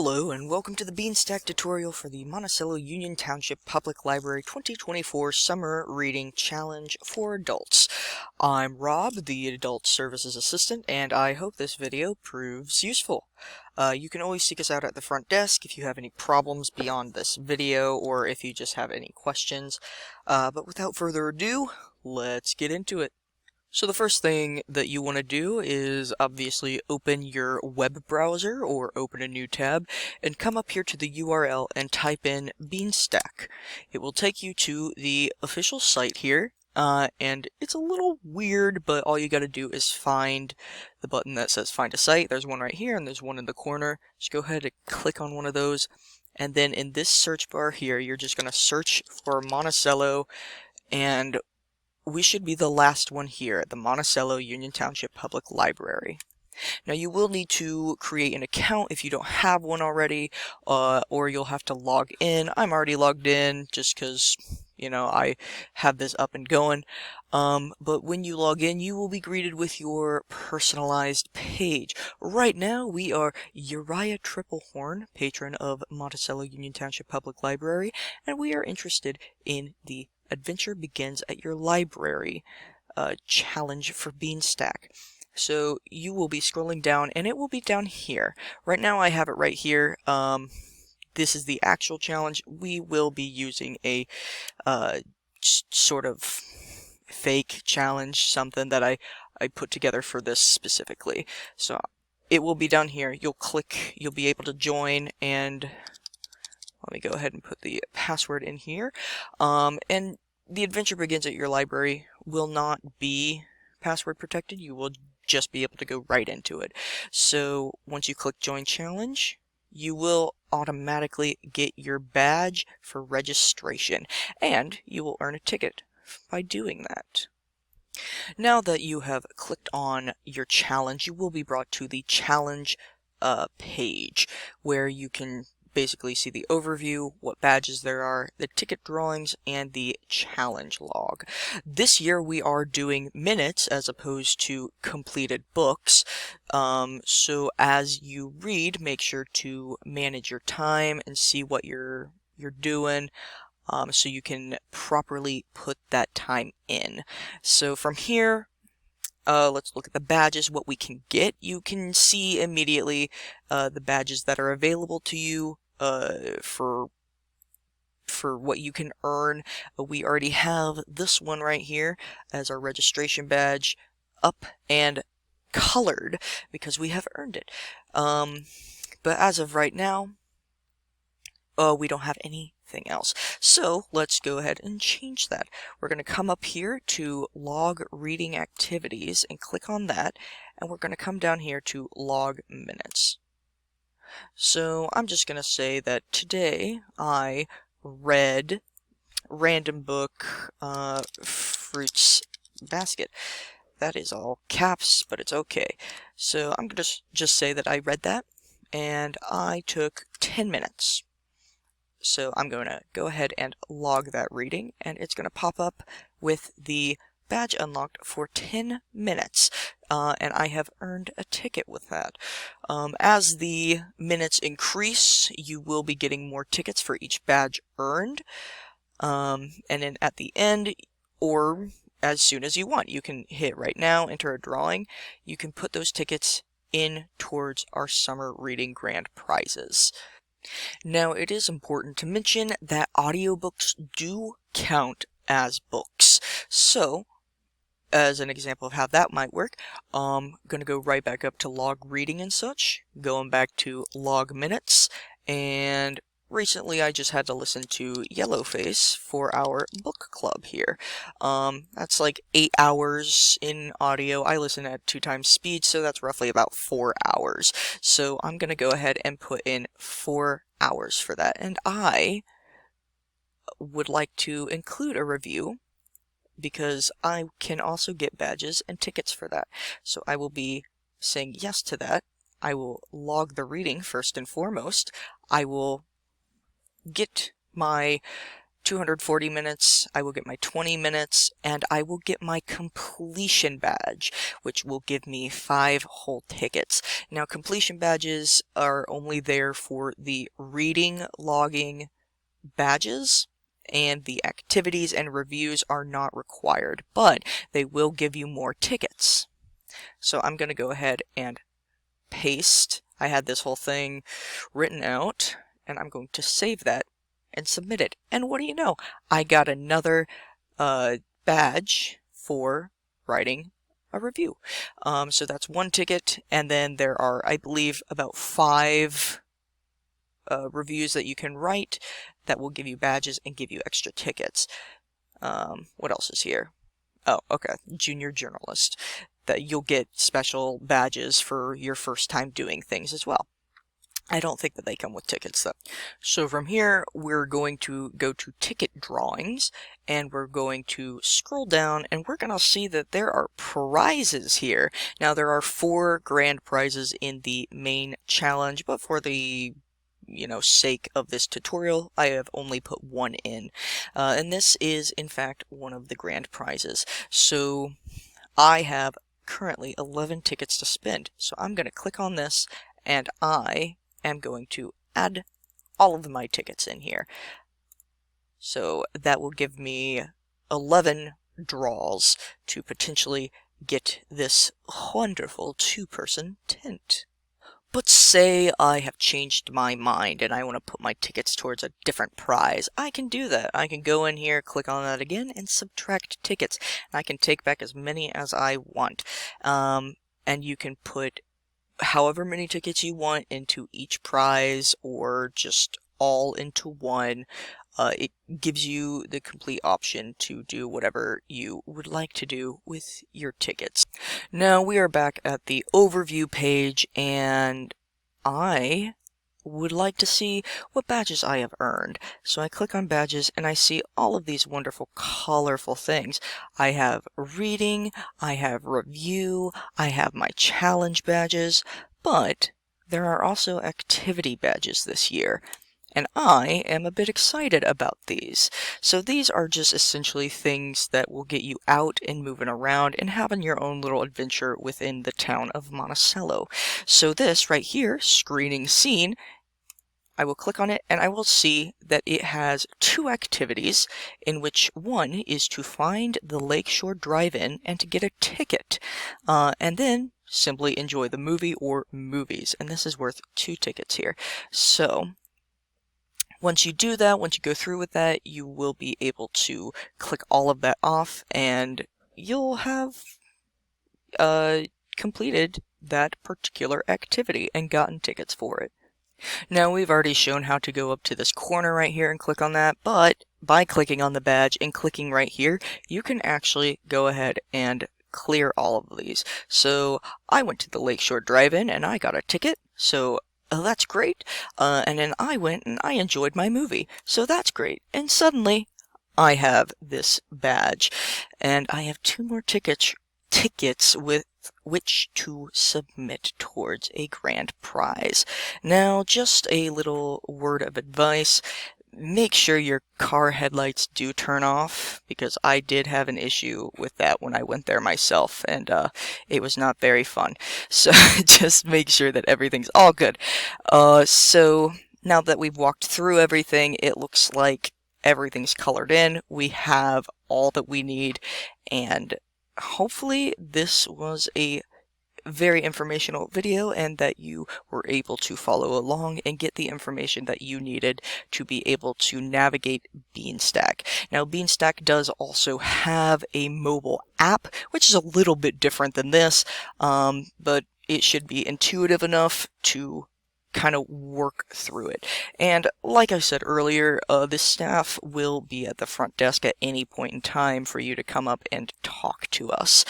Hello and welcome to the Beanstack tutorial for the Monticello-Union Township Public Library 2024 Summer Reading Challenge for Adults. I'm Rob, the Adult Services Assistant, and I hope this video proves useful. You can always seek us out at the front desk if you have any problems beyond this video or if you just have any questions. But without further ado, let's get into it. So the first thing that you want to do is obviously open your web browser or open a new tab and come up here to the URL and type in Beanstack. It will take you to the official site here, and it's a little weird, but all you got to do is find the button that says find a site. There's one right here and there's one in the corner. Just go ahead and click on one of those, and then in this search bar here you're just going to search for Monticello, and we should be the last one here at the Monticello-Union Township Public Library. Now you will need to create an account if you don't have one already, or you'll have to log in. I'm already logged in just because, I have this up and going. But when you log in, you will be greeted with your personalized page. Right now, we are Uriah Triplehorn, patron of Monticello-Union Township Public Library, and we are interested in the Adventure Begins at Your Library challenge for Beanstack. So you will be scrolling down, and it will be down here. Right now I have it right here. This is the actual challenge. We will be using a sort of fake challenge, something that I put together for this specifically. So it will be down here. You'll be able to join, and let me go ahead and put the password in here. And the Adventure Begins at Your Library will not be password protected. You will just be able to go right into it. So once you click Join Challenge, you will automatically get your badge for registration, and you will earn a ticket by doing that. Now that you have clicked on your challenge, you will be brought to the challenge page, where you can basically see the overview, what badges there are, the ticket drawings, and the challenge log. This year we are doing minutes as opposed to completed books, so as you read, make sure to manage your time and see what you're doing, so you can properly put that time in. So from here, let's look at the badges, what we can get. You can see immediately the badges that are available to you for what you can earn. We already have this one right here as our registration badge up and colored because we have earned it. But as of right now, we don't have anything else. So let's go ahead and change that. We're going to come up here to log reading activities and click on that, and we're going to come down here to log minutes. So I'm just going to say that today I read random book Fruits Basket. That is all caps, but it's okay. So I'm going to just say that I read that, and I took 10 minutes. So I'm going to go ahead and log that reading, and it's going to pop up with the badge unlocked for 10 minutes, and I have earned a ticket with that. As the minutes increase, you will be getting more tickets for each badge earned, and then at the end, or as soon as you want, you can hit right now, enter a drawing. You can put those tickets in towards our summer reading grand prizes. Now, it is important to mention that audiobooks do count as books. So, as an example of how that might work, I'm going to go right back up to log reading and such, going back to log minutes, and recently I just had to listen to Yellowface for our book club here. That's like 8 hours in audio. I listen at 2 times speed, so that's roughly about 4 hours. So I'm going to go ahead and put in 4 hours for that, and I would like to include a review because I can also get badges and tickets for that. So I will be saying yes to that. I will log the reading first and foremost. I will get my 240 minutes, I will get my 20 minutes, and I will get my completion badge, which will give me 5 whole tickets. Now, completion badges are only there for the reading, logging badges, and the activities and reviews are not required, but they will give you more tickets. So I'm going to go ahead and paste. I had this whole thing written out, and I'm going to save that and submit it. And what do you know? I got another badge for writing a review. So that's 1 ticket, and then there are, I believe, about 5 reviews that you can write that will give you badges and give you extra tickets. What else is here? Oh, okay, junior journalist. That you'll get special badges for your first time doing things as well. I don't think that they come with tickets though. So from here, we're going to go to ticket drawings, and we're going to scroll down, and we're going to see that there are prizes here. Now there are 4 grand prizes in the main challenge, but for the sake of this tutorial, I have only put 1 in. And this is in fact one of the grand prizes. So I have currently 11 tickets to spend. So I'm going to click on this, and I am going to add all of my tickets in here. So that will give me 11 draws to potentially get this wonderful 2-person tent. But say I have changed my mind and I want to put my tickets towards a different prize. I can do that. I can go in here, click on that again, and subtract tickets. And I can take back as many as I want. And you can put however many tickets you want into each prize, or just all into one. It gives you the complete option to do whatever you would like to do with your tickets. Now we are back at the overview page, and I would like to see what badges I have earned. So I click on badges, and I see all of these wonderful colorful things. I have reading, I have review, I have my challenge badges, but there are also activity badges this year. And I am a bit excited about these. So these are just essentially things that will get you out and moving around and having your own little adventure within the town of Monticello. So this right here, screening scene, I will click on it, and I will see that it has 2 activities, in which one is to find the Lakeshore Drive-In and to get a ticket, and then simply enjoy the movie or movies. And this is worth 2 tickets here. So once you do that, once you go through with that, you will be able to click all of that off, and you'll have completed that particular activity and gotten tickets for it. Now, we've already shown how to go up to this corner right here and click on that, but by clicking on the badge and clicking right here, you can actually go ahead and clear all of these. So I went to the Lakeshore Drive-In and I got a ticket, so that's great. And then I went and I enjoyed my movie, so that's great. And suddenly I have this badge, and I have 2 more tickets with which to submit towards a grand prize. Now, just a little word of advice. Make sure your car headlights do turn off, because I did have an issue with that when I went there myself, and it was not very fun. So just make sure that everything's all good. So now that we've walked through everything, it looks like everything's colored in. We have all that we need, and hopefully this was a very informational video, and that you were able to follow along and get the information that you needed to be able to navigate Beanstack. Now, Beanstack does also have a mobile app, which is a little bit different than this, but it should be intuitive enough to kind of work through it. And like I said earlier, the staff will be at the front desk at any point in time for you to come up and talk to us.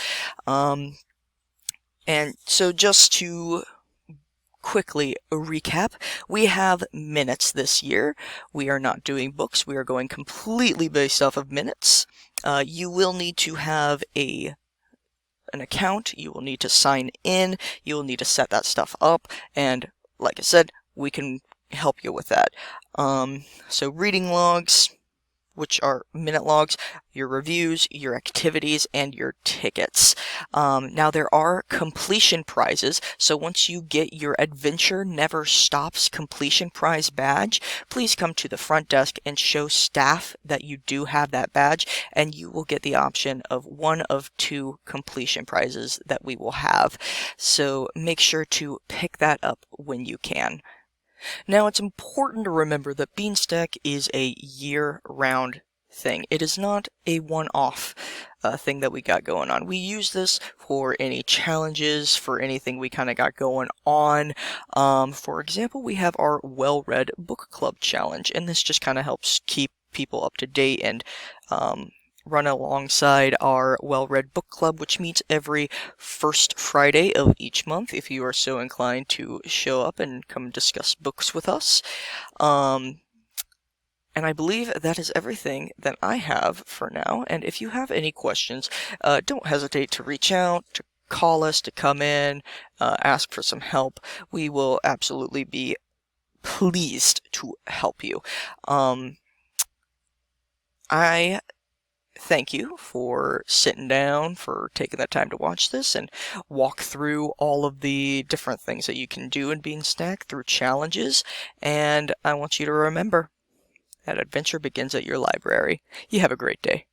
And so just to quickly recap, we have minutes this year. We are not doing books. We are going completely based off of minutes. You will need to have an account. You will need to sign in. You will need to set that stuff up. And like I said, we can help you with that. So reading logs, which are minute logs, your reviews, your activities, and your tickets. Now there are completion prizes, so once you get your Adventure Never Stops completion prize badge, please come to the front desk and show staff that you do have that badge, and you will get the option of one of 2 completion prizes that we will have. So make sure to pick that up when you can. Now, it's important to remember that Beanstack is a year-round thing. It is not a one-off thing that we got going on. We use this for any challenges, for anything we kind of got going on. For example, we have our Well-Read Book Club Challenge, and this just kind of helps keep people up to date and run alongside our Well-Read Book Club, which meets every first Friday of each month, if you are so inclined to show up and come discuss books with us. And I believe that is everything that I have for now, and if you have any questions, don't hesitate to reach out, to call us, to come in, ask for some help. We will absolutely be pleased to help you. I thank you for sitting down, for taking the time to watch this and walk through all of the different things that you can do in Beanstack through challenges. And I want you to remember that adventure begins at your library. You have a great day.